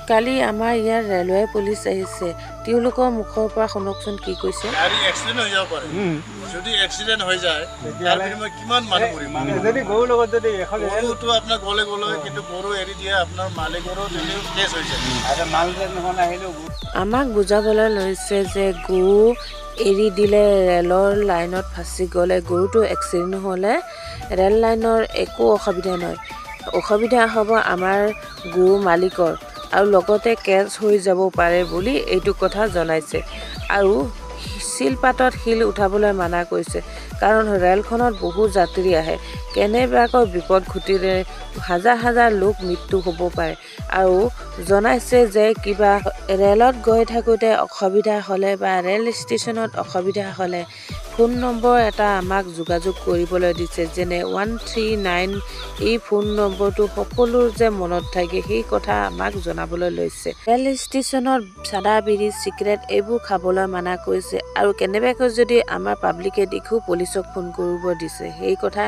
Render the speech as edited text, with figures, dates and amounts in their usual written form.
কালি আমাৰ ইয়াৰ railway police আহিছে তেওঁলোকৰ মুখৰ পৰা শুনকচোন কি কৈছে গাড়ী এক্সিডেন্ট হৈ যাব পাৰে যদি এক্সিডেন্ট হৈ যায় তাৰ বিনিময়ত কিমান মানুহ মৰিব যদি গৰুৰ লগত যদি এখন গৰুটো আপোনাৰ গ'লে কিন্তু গৰু এৰি দিয়ে আপোনাৰ মালিকৰো যদিও কেছ হৈ যায় আৰু মালজন এখন আহিলেও আমাক বুজাবলৈ লৈছে যে গৰু এৰি দিলে ৰেলৰ লাইনত ফাঁচি গ'লে গৰুটো এক্সিডেণ্ট হ'লে ৰেল লাইনৰ একো অসুবিধা নহয় অসুবিধা হ'ব আমাৰ গৰু মালিকৰ আৰু লগতে কেছ হৈ যাব পাৰে বুলি এইটো কথা জনাইছে আৰু শিলপাতত শিল উঠাবলৈ মানা কৰিছে কাৰণ ৰেলখনত বহু যাত্ৰী আহে কেনেবাকৈ বিপদ ঘটিলে হাজাৰ হাজাৰ লোক মৃত্যু হ'ব পাৰে আৰু জনাইছে যে কিবা ৰেলত গৈ থাকোঁতে অসুবিধা হ'লে বা ৰেল ষ্টেচনত অসুবিধা হ'লে ফোন নম্বৰ এটা আমাক যোগাযোগ কৰিবলৈ দিছে যেনে 139 এই ফোন নম্বৰটো সকলোৰ যে মনত থাকে সেই কথা আমাক জনাবলৈ লৈছে ৰেল ষ্টেচনত চাদা বিড়ি চিগাৰেট এইবোৰ খাবলৈ মানা কৰিছে আৰু কেনেবাকৈ যদি আমাৰ পাব্লিকে দেখো পুলিচক ফোন কৰিব দিছে সেই কথা